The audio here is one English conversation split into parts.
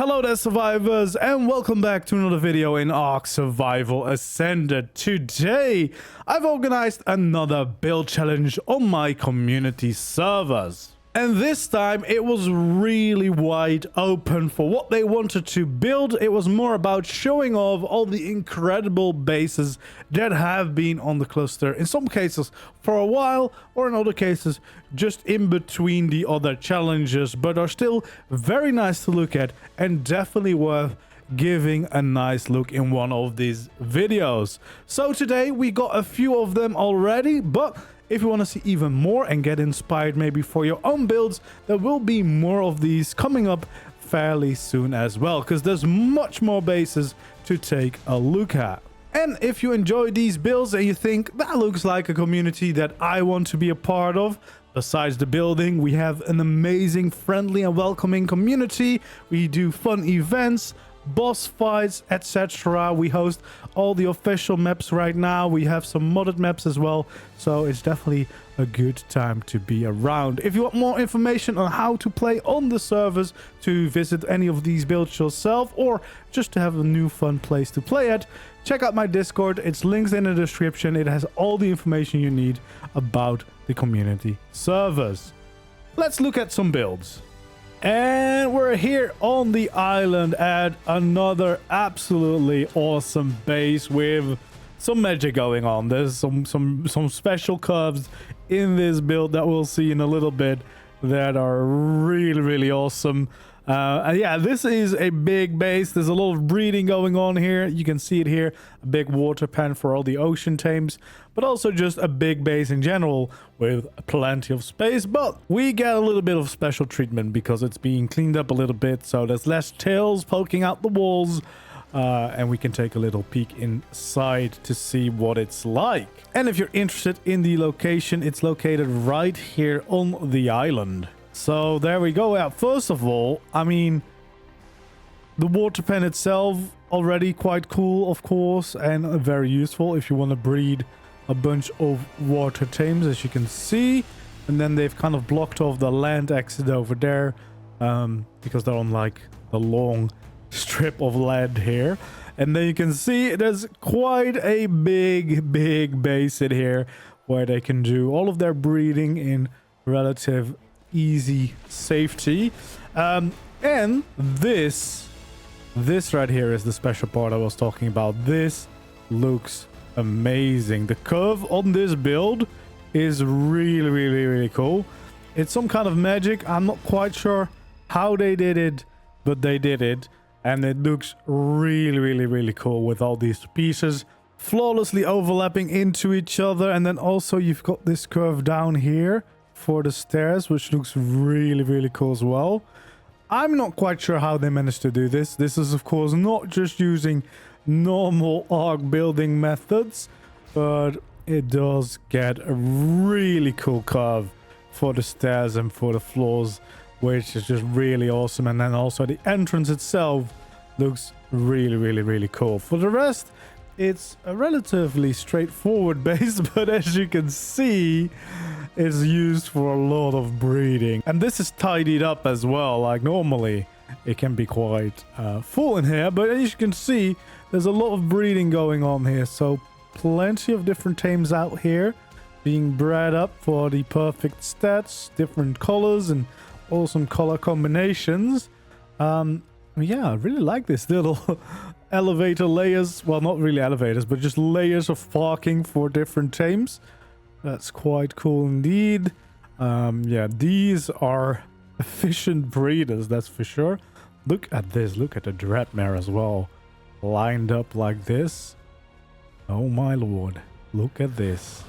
Hello there survivors, and welcome back to another video in ARK Survival Ascended. Today I've organized another build challenge on my community servers. And this time it was really wide open for what they wanted to build. It was more about showing off all the incredible bases that have been on the cluster. In some cases for a while, or in other cases just in between the other challenges, but are still very nice to look at and definitely worth giving a nice look in one of these videos. So today we got a few of them already, but if you want to see even more and get inspired maybe for your own builds, there will be more of these coming up fairly soon as well, because there's much more bases to take a look at. And if you enjoy these builds and you think that looks like a community that I want to be a part of, besides the building, we have an amazing, friendly and welcoming community. We do fun events, boss fights, etc. We host all the official maps right now. We have some modded maps as well, so it's definitely a good time to be around. If you want more information on how to play on the servers, to visit any of these builds yourself, or just to have a new fun place to play at, check out my Discord. It's linked in the description. It has all the information you need about the community servers. Let's look at some builds. And we're here on the island at another absolutely awesome base with some magic going on. There's some special curves in this build that we'll see in a little bit that are really awesome. And yeah, this is a big base. There's a lot of breeding going on here. You can see it here. A big water pen for all the ocean tames, but also just a big base in general with plenty of space. But we get a little bit of special treatment because it's being cleaned up a little bit, so there's less tails poking out the walls, and we can take a little peek inside to see what it's like. And if you're interested in the location, it's located right here on the island. So there we go. Yeah, first of all, I mean, the water pen itself already quite cool, of course, and very useful if you want to breed a bunch of water tames, as you can see. And then they've kind of blocked off the land exit over there, because they're on like the long strip of land here. And then you can see there's quite a big base in here where they can do all of their breeding in relative easy safety. And this right here is the special part I was talking about. This looks amazing. The curve on this build is really cool. It's some kind of magic. I'm not quite sure how they did it, but they did it, and it looks really cool with all these pieces flawlessly overlapping into each other. And then also you've got this curve down here for the stairs, which looks really cool as well. I'm not quite sure how they managed to do this. This is of course not just using normal ARK building methods, but it does get a really cool curve for the stairs and for the floors, which is just really awesome. And then also the entrance itself looks really cool. For the rest, it's a relatively straightforward base, but as you can see, it's used for a lot of breeding. And this is tidied up as well. Like normally it can be quite full in here, but as you can see, there's a lot of breeding going on here. So plenty of different tames out here being bred up for the perfect stats, different colors and awesome color combinations. Yeah, I really like this little elevator layers. Well, not really elevators, but just layers of parking for different tames. That's quite cool indeed. Yeah, these are efficient breeders, that's for sure. Look at this. Look at the Dreadmare as well, lined up like this. Oh my lord, look at this.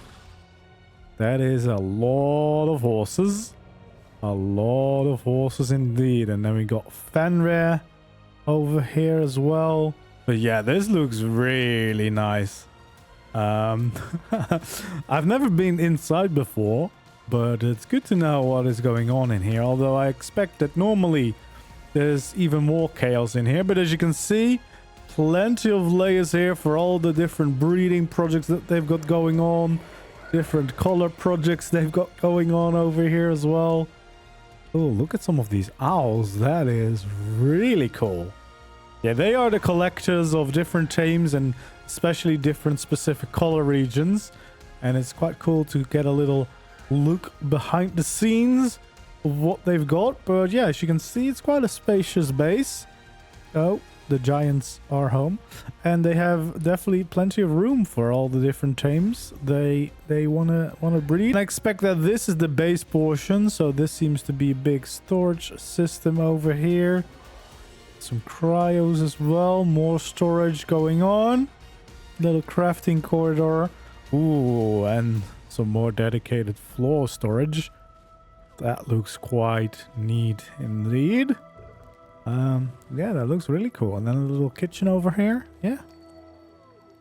That is a lot of horses. A lot of horses indeed. And then we got Fenrir over here as well. But yeah, this looks really nice. I've never been inside before, but it's good to know what is going on in here. Although I expect that normally there's even more chaos in here. But as you can see, plenty of layers here for all the different breeding projects that they've got going on. Different color projects they've got going on over here as well. Oh, look at some of these owls. That is really cool. Yeah, they are the collectors of different teams and especially different specific color regions. And it's quite cool to get a little look behind the scenes of what they've got. But yeah, as you can see, it's quite a spacious base. Oh, the giants are home. And they have definitely plenty of room for all the different teams they wanna breed. I expect that this is the base portion, so this seems to be a big storage system over here. Some cryos as well, more storage going on. Little crafting corridor. Ooh, and some more dedicated floor storage. That looks quite neat indeed. Yeah, that looks really cool. And then a little kitchen over here. Yeah.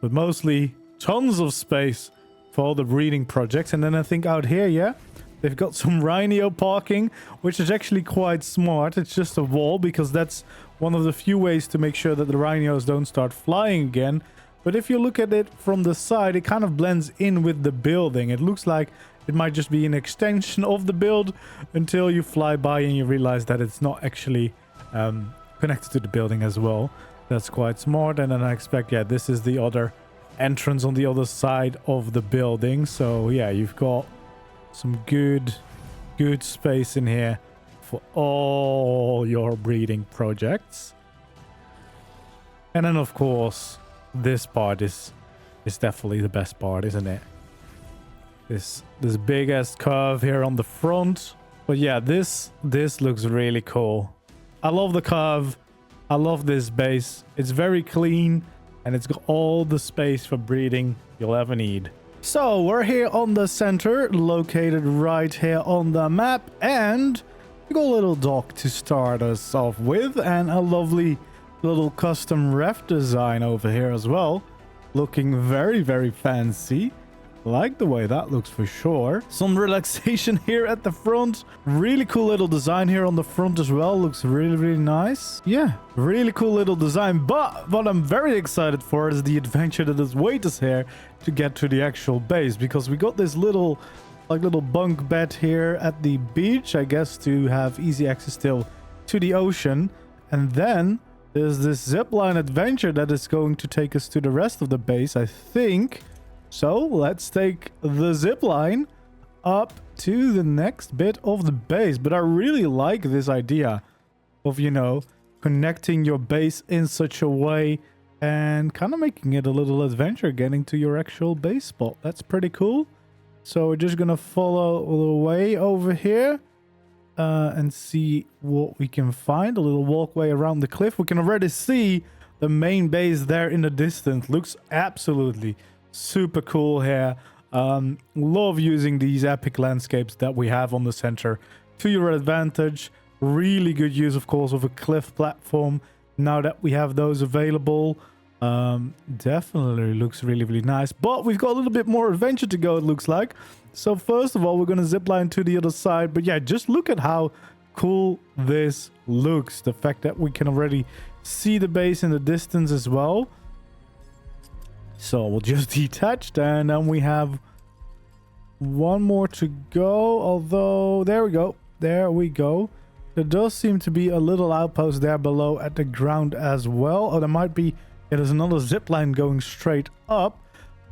But mostly tons of space for all the breeding projects. And then I think out here, yeah, they've got some rhino parking, which is actually quite smart. It's just a wall because that's one of the few ways to make sure that the rhinos don't start flying again. But if you look at it from the side, it kind of blends in with the building. It looks like it might just be an extension of the build until you fly by and you realize that it's not actually connected to the building as well. That's quite smart. And then I expect, yeah, this is the other entrance on the other side of the building. So yeah, you've got some good space in here for all your breeding projects. And then of course, this part is definitely the best part, isn't it? This big ass curve here on the front. But yeah, this looks really cool. I love the curve. I love this base. It's very clean and it's got all the space for breeding you'll ever need. So we're here on the center, located right here on the map, and we got a little dock to start us off with and a lovely little custom ref design over here as well. Looking very, very fancy. Like the way that looks for sure. Some relaxation here at the front. Really cool little design here on the front as well. Looks really, really nice. Yeah, really cool little design. But what I'm very excited for is the adventure that awaits us here to get to the actual base. Because we got this little bunk bed here at the beach. I guess to have easy access still to the ocean. And then there's this zipline adventure that is going to take us to the rest of the base, I think. So let's take the zip line up to the next bit of the base. But I really like this idea of, you know, connecting your base in such a way and kind of making it a little adventure getting to your actual base spot. That's pretty cool. So we're just going to follow the way over here and see what we can find. A little walkway around the cliff. We can already see the main base there in the distance. Looks absolutely super cool here. Love using these epic landscapes that we have on the center to your advantage. Really good use, of course, of a cliff platform now that we have those available. Definitely looks really, really nice. But we've got a little bit more adventure to go, it looks like. So first of all, we're going to zip line to the other side. But yeah, just look at how cool this looks. The fact that we can already see the base in the distance as well. So we'll just detach, and then we have one more to go. Although, there we go. There we go. There does seem to be a little outpost there below at the ground as well. Oh, there might be... Yeah, there's another zip line going straight up.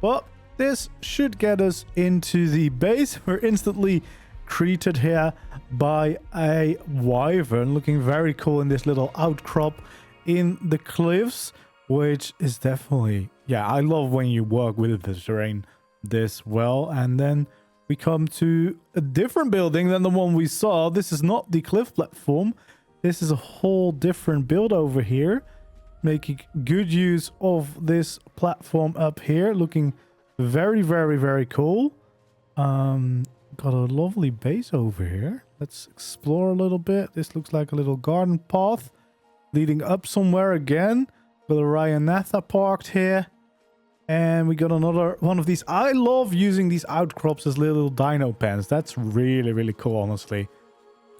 But this should get us into the base. We're instantly greeted here by a wyvern. Looking very cool in this little outcrop in the cliffs. Which is definitely... Yeah, I love when you work with the terrain this well. And then we come to a different building than the one we saw. This is not the cliff platform. This is a whole different build over here. Making good use of this platform up here. Looking very, very, very cool. Got a lovely base over here. Let's explore a little bit. This looks like a little garden path leading up somewhere again. Got a Ryanatha parked here. And we got another one of these. I love using these outcrops as little dino pens. That's really, really cool, honestly.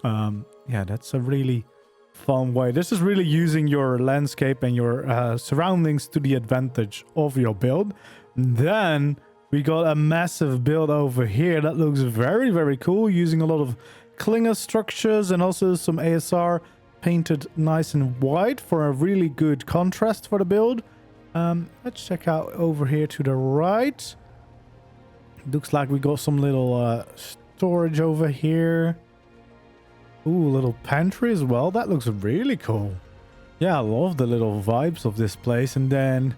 Yeah, that's a really fun way. This is really using your landscape and your surroundings to the advantage of your build. Then we got a massive build over here that looks very, very cool. Using a lot of clinger structures and also some ASR painted nice and white for a really good contrast for the build. Let's check out over here to the right. Looks like we got some little storage over here. Ooh, little pantry as well. That looks really cool. Yeah, I love the little vibes of this place. And then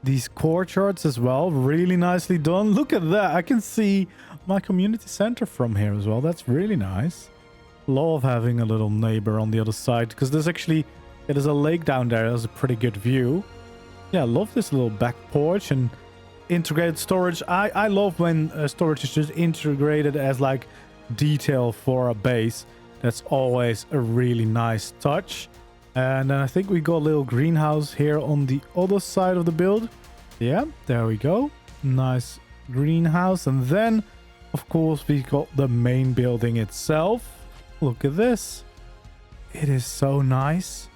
these courtyards as well. Really nicely done. Look at that. I can see my community center from here as well. That's really nice. Love having a little neighbor on the other side. Because there's actually... Yeah, there's a lake down there. There's a pretty good view. Yeah, I love this little back porch and integrated storage. I love when storage is just integrated as like detail for a base. That's always a really nice touch. And then I think we got a little greenhouse here on the other side of the build. Yeah, there we go. Nice greenhouse. And then, of course, we got the main building itself. Look at this. It is so nice.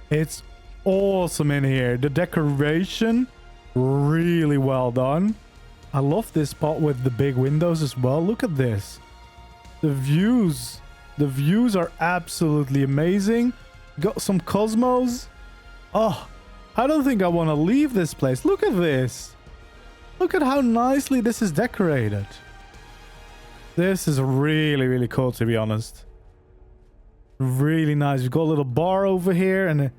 It's awesome in here. The decoration, really well done. I love this part with the big windows as well. Look at this. The views are absolutely amazing. Got some cosmos. Oh, I don't think I want to leave this place. Look at this. Look at how nicely this is decorated. This is really, really cool, to be honest. Really nice. We've got a little bar over here and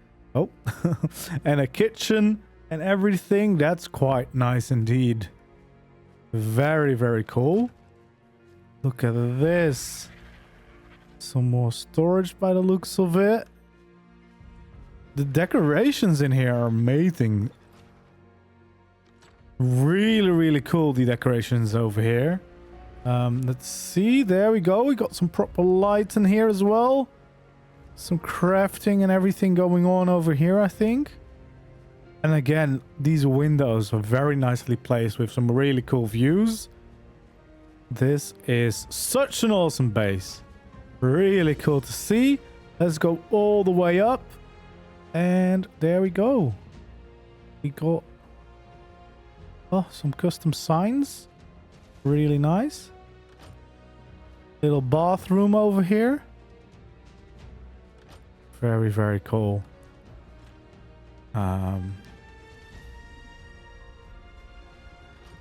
and a kitchen and everything. That's quite nice indeed. Very, very cool. Look at this. Some more storage by the looks of it. The decorations in here are amazing. Really, really cool, the decorations over here. Let's see. There we go. We got some proper lights in here as well. Some crafting and everything going on over here, I think. And again, these windows are very nicely placed with some really cool views. This is such an awesome base. Really cool to see. Let's go all the way up. And there we go. We got some custom signs. Really nice. Little bathroom over here. Very, very cool.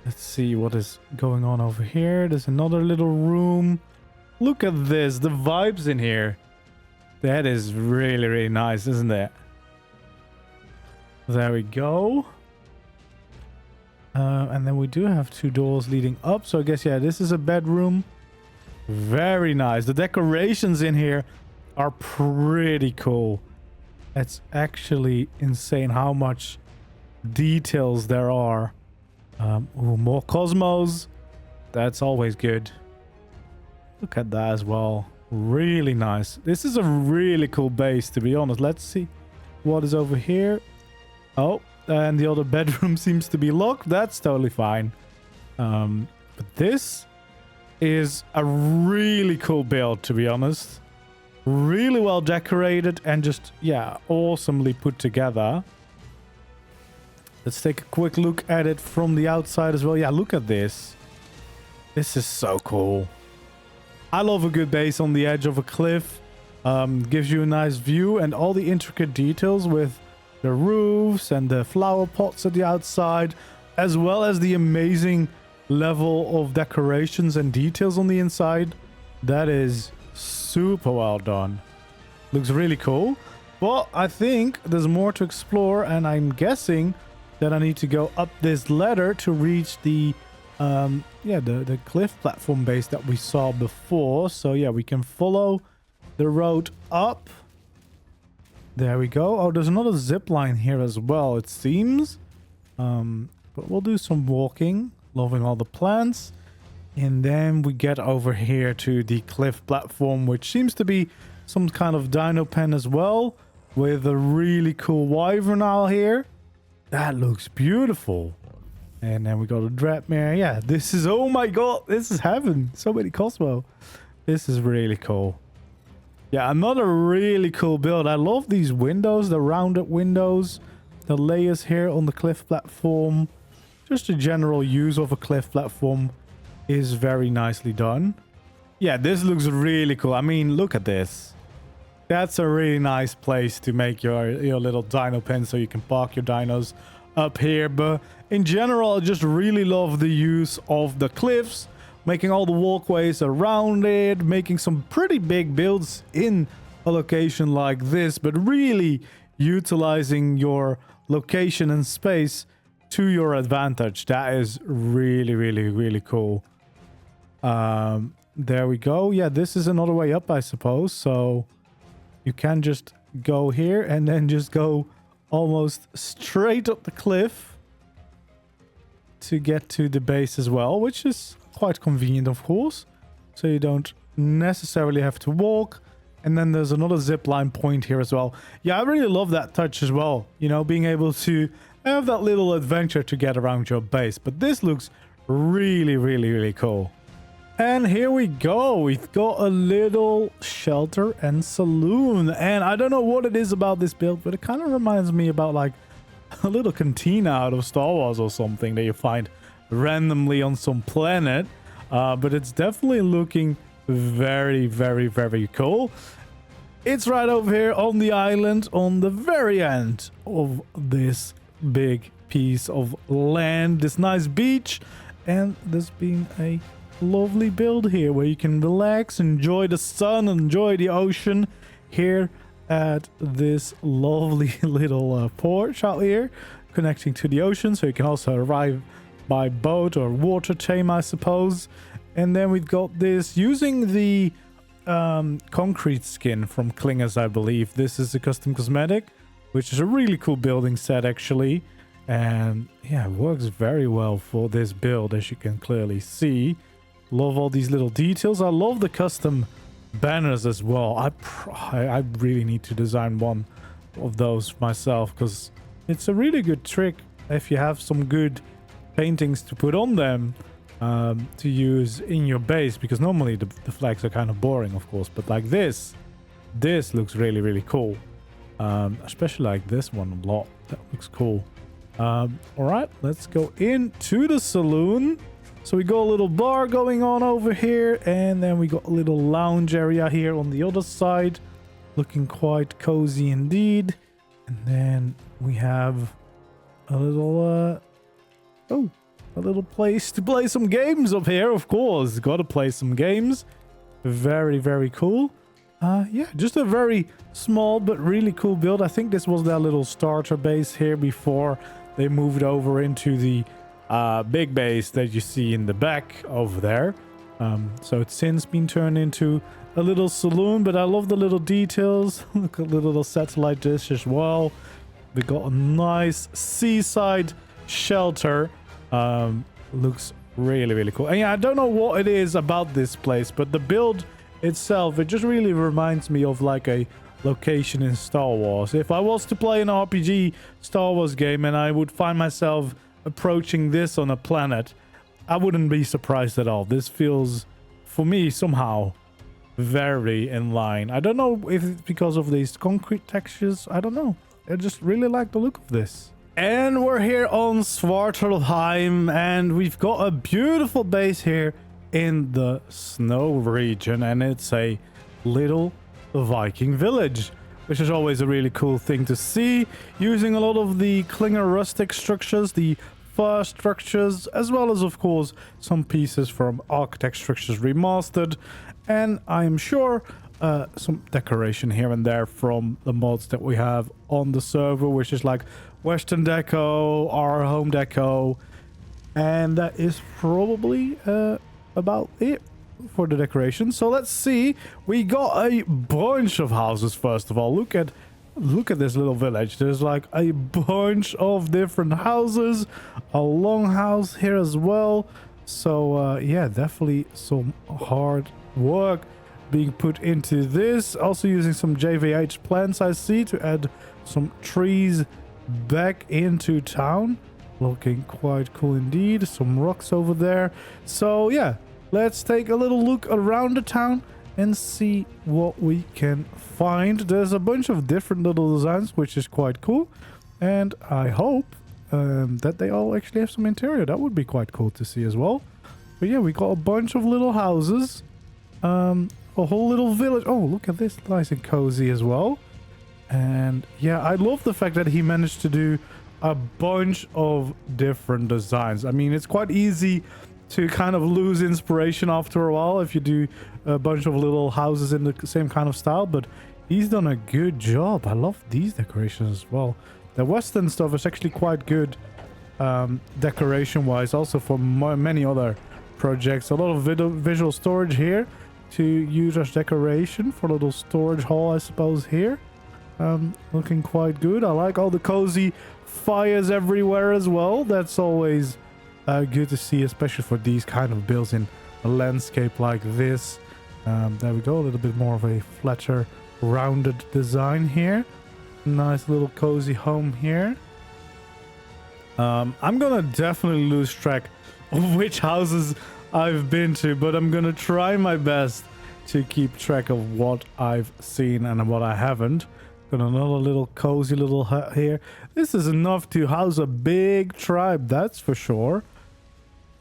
Let's see what is going on over here. There's another little room. Look at this. The vibes in here. That is really, really nice, isn't it? There we go. And then we do have two doors leading up. So I guess, yeah, this is a bedroom. Very nice. The decorations in here are pretty cool. It's actually insane how much details there are. Ooh, more cosmos. That's always good. Look at that as well. Really nice. This is a really cool base, to be honest. Let's see what is over here. Oh, and the other bedroom seems to be locked. That's totally fine. But this is a really cool build, to be honest. Really well decorated and just, yeah, awesomely put together. Let's take a quick look at it from the outside as well. Yeah, look at this. This is so cool. I love a good base on the edge of a cliff. Gives you a nice view and all the intricate details with the roofs and the flower pots at the outside, as well as the amazing level of decorations and details on the inside. That is super well done. Looks really cool. But I think there's more to explore, and I'm guessing that I need to go up this ladder to reach the the cliff platform base that we saw before. So yeah, we can follow the road up. There we go. Oh, there's another zip line here as well, it seems. But we'll do some walking. Loving all the plants. And then we get over here to the cliff platform, which seems to be some kind of dino pen as well, with a really cool wyvern owl here. That looks beautiful. And then we got a Dreadmere. Yeah, this is, oh my god, this is heaven. So many Cosmo. This is really cool. Yeah, another really cool build. I love these windows, the rounded windows, the layers here on the cliff platform. Just the general use of a cliff platform is very nicely done. Yeah, this looks really cool. I mean, look at this. That's a really nice place to make your little dino pen so you can park your dinos up here. But in general, I just really love the use of the cliffs, making all the walkways around it, making some pretty big builds in a location like this, but really utilizing your location and space to your advantage. That is really, really, really cool. There we go. Yeah, this is another way up, I suppose. So you can just go here and then just go almost straight up the cliff to get to the base as well, which is quite convenient, of course. So you don't necessarily have to walk. And then there's another zip line point here as well. Yeah, I really love that touch as well. You know, being able to have that little adventure to get around your base. But this looks really, really, really cool. And here we go. We've got a little shelter and saloon. And I don't know what it is about this build, but it kind of reminds me about like a little cantina out of Star Wars or something that you find randomly on some planet. But it's definitely looking very, very, very cool. It's right over here on the island on the very end of this big piece of land, this nice beach, and there's been a lovely build here where you can relax, enjoy the sun, enjoy the ocean here at this lovely little port out here connecting to the ocean. So you can also arrive by boat or water tame, I suppose. And then we've got this using the concrete skin from Klingers, I believe. This is a custom cosmetic, which is a really cool building set actually. And yeah, it works very well for this build, as you can clearly see. Love all these little details. I love the custom banners as well. I really need to design one of those myself, because it's a really good trick if you have some good paintings to put on them to use in your base, because normally the flags are kind of boring, of course, but like this looks really, really cool. Especially like this one a lot. That looks cool. All right, let's go into the saloon. So we got a little bar going on over here, and then we got a little lounge area here on the other side, looking quite cozy indeed. And then we have a little a little place to play some games up here, of course. Got to play some games. Very, very cool. Yeah, just a very small but really cool build. I think this was their little starter base here before they moved over into the big base that you see in the back over there. So it's since been turned into a little saloon, but I love the little details. Look at the little satellite dish as well. We got a nice seaside shelter. Looks really, really cool. And yeah, I don't know what it is about this place, but the build itself, it just really reminds me of like a location in Star Wars. If I was to play an RPG Star Wars game and I would find myself approaching this on a planet, I wouldn't be surprised at all. This feels, for me, somehow very in line. I don't know if it's because of these concrete textures. I don't know. I just really like the look of this. And we're here on Svartalfheim, and we've got a beautiful base here in the snow region, and it's a little Viking village, which is always a really cool thing to see, using a lot of the Klinger rustic structures, the fur structures, as well as, of course, some pieces from Architect Structures Remastered, and I'm sure some decoration here and there from the mods that we have on the server, which is like Western Deco, our home deco, and that is probably about it for the decoration. So let's see. We got a bunch of houses. First of all, look at this little village. There's like a bunch of different houses, a long house here as well. So yeah, definitely some hard work being put into this. Also using some JVH plants, I see, to add some trees back into town. Looking quite cool indeed. Some rocks over there. So yeah, let's take a little look around the town and see what we can find. There's a bunch of different little designs, which is quite cool, and I hope that they all actually have some interior. That would be quite cool to see as well. But yeah, we got a bunch of little houses, A whole little village. Oh, look at this, nice and cozy as well. And yeah, I love the fact that he managed to do a bunch of different designs. I mean, it's quite easy to kind of lose inspiration after a while if you do a bunch of little houses in the same kind of style, but he's done a good job. I love these decorations as well. The Western stuff is actually quite good decoration wise, also for many other projects. A lot of visual storage here to use as decoration for a little storage hall, I suppose, here. Looking quite good. I like all the cozy fires everywhere as well. That's always good to see, especially for these kind of builds in a landscape like this. There we go, a little bit more of a flatter, rounded design here. Nice little cozy home here. I'm gonna definitely lose track of which houses I've been to, but I'm gonna try my best to keep track of what I've seen and what I haven't. Got another little cozy little hut here. This is enough to house a big tribe, that's for sure.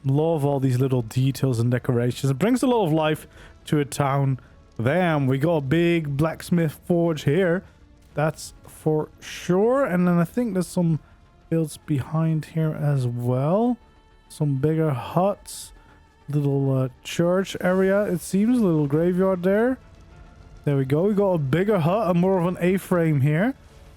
Love all these little details and decorations. It brings a lot of life to a town. Damn, we got a big blacksmith forge here. That's for sure. And then I think there's some builds behind here as well. Some bigger huts. Little church area, it seems. A little graveyard there. There we go. We got a bigger hut, and more of an A-frame here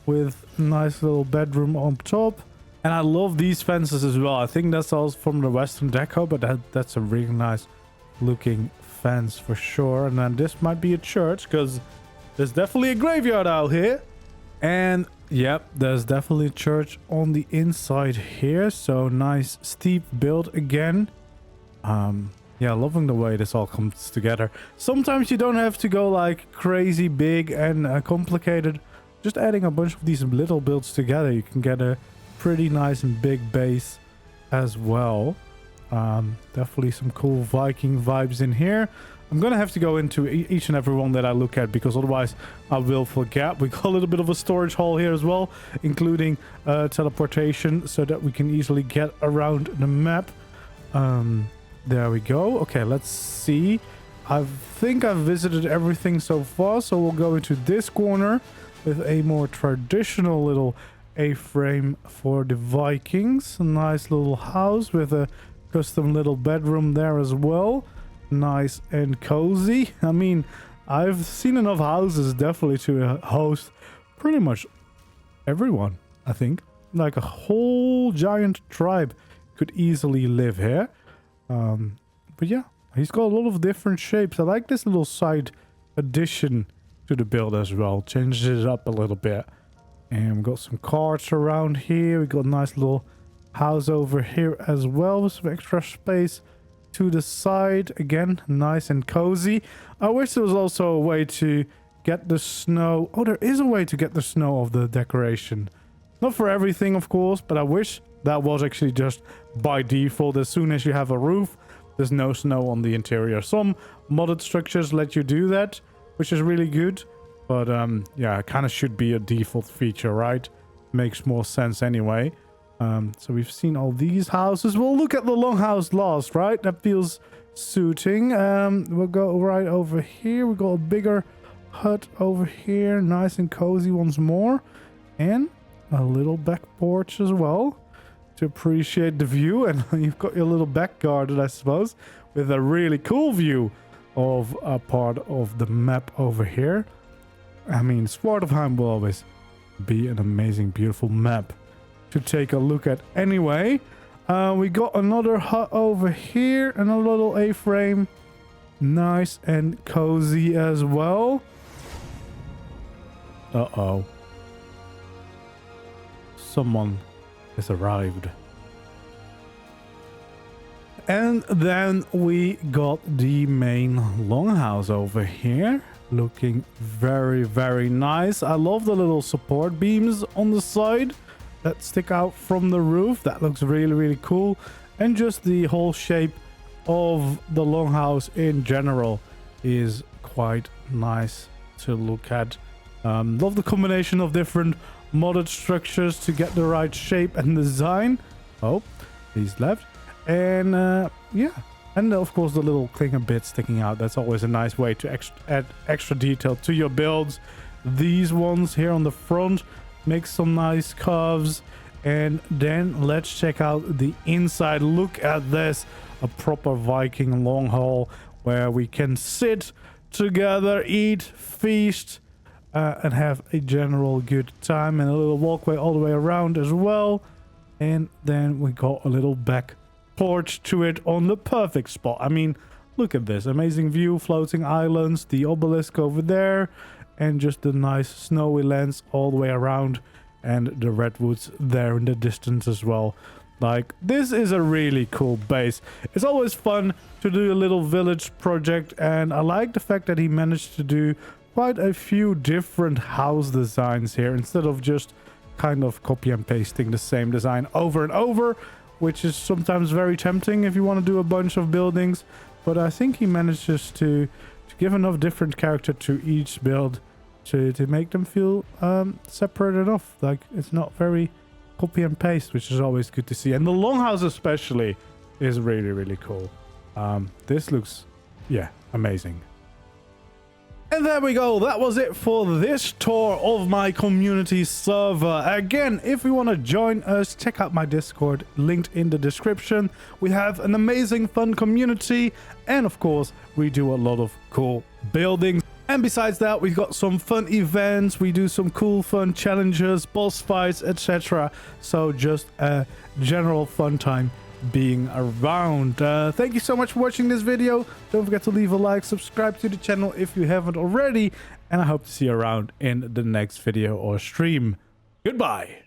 with a nice little bedroom on top. And I love these fences as well. I think that's all from the Western deco, but that's a really nice looking fence for sure. And then this might be a church, because there's definitely a graveyard out here. And yep, there's definitely a church on the inside here. So nice steep build again. Yeah, loving the way this all comes together. Sometimes you don't have to go like crazy big and complicated. Just adding a bunch of these little builds together, you can get a pretty nice and big base as well. Definitely some cool Viking vibes in here. I'm gonna have to go into each and every one that I look at, because otherwise I will forget. We got a little bit of a storage hall here as well, including teleportation, so that we can easily get around the map. There we go. Okay, let's see. I think I've visited everything so far, so we'll go into this corner with a more traditional little A-frame for the Vikings. A nice little house with a custom little bedroom there as well. Nice and cozy. I mean, I've seen enough houses definitely to host pretty much everyone, I think. Like a whole giant tribe could easily live here. But yeah, he's got a lot of different shapes. I like this little side addition to the build as well. Changes it up a little bit. And we've got some carts around here. We got a nice little house over here as well with some extra space to the side. Again, nice and cozy. I wish there was also a way to get the snow. Oh, there is a way to get the snow off the decoration. Not for everything, of course, but I wish that was actually just by default. As soon as you have a roof, there's no snow on the interior. Some modded structures let you do that, which is really good. But yeah, it kind of should be a default feature, right? Makes more sense anyway. So we've seen all these houses. We'll look at the longhouse last, right? That feels suiting. We'll go right over here. We got a bigger hut over here. Nice and cozy once more. And a little back porch as well, to appreciate the view. And you've got your little back garden, I suppose, with a really cool view of a part of the map over here. I mean, Svartalfheim will always be an amazing, beautiful map to take a look at anyway. We got another hut over here and a little A-frame. Nice and cozy as well. Uh-oh. Someone has arrived. And then we got the main longhouse over here. Looking very, very nice. I love the little support beams on the side that stick out from the roof. That looks really, really cool. And just the whole shape of the longhouse in general is quite nice to look at. Love the combination of different modded structures to get the right shape and design. Oh, he's left. And yeah, And of course the little clinger bit sticking out, that's always a nice way to add extra detail to your builds. These ones here on the front make some nice curves. And then let's check out the inside. Look at this, a proper Viking long haul where we can sit together, eat, feast, and have a general good time, and a little walkway all the way around as well. And then we got a little back porch to it on the perfect spot. I mean, look at this amazing view, floating islands, the obelisk over there, and just the nice snowy lands all the way around, and the redwoods there in the distance as well. Like, this is a really cool base. It's always fun to do a little village project, and I like the fact that he managed to do quite a few different house designs here instead of just kind of copy and pasting the same design over and over, which is sometimes very tempting if you want to do a bunch of buildings. But I think he manages to give enough different character to each build to make them feel separate enough. Like, it's not very copy and paste, which is always good to see. And the longhouse especially is really, really cool. This looks, yeah, amazing. And there we go. That was it for this tour of my community server. Again, if you want to join us, check out my Discord, linked in the description. We have an amazing, fun community. And of course, we do a lot of cool buildings. And besides that, we've got some fun events. We do some cool, fun challenges, boss fights, etc. So just a general fun time being around. Thank you so much for watching this video. Don't forget to leave a like, subscribe to the channel if you haven't already, and I hope to see you around in the next video or stream. Goodbye.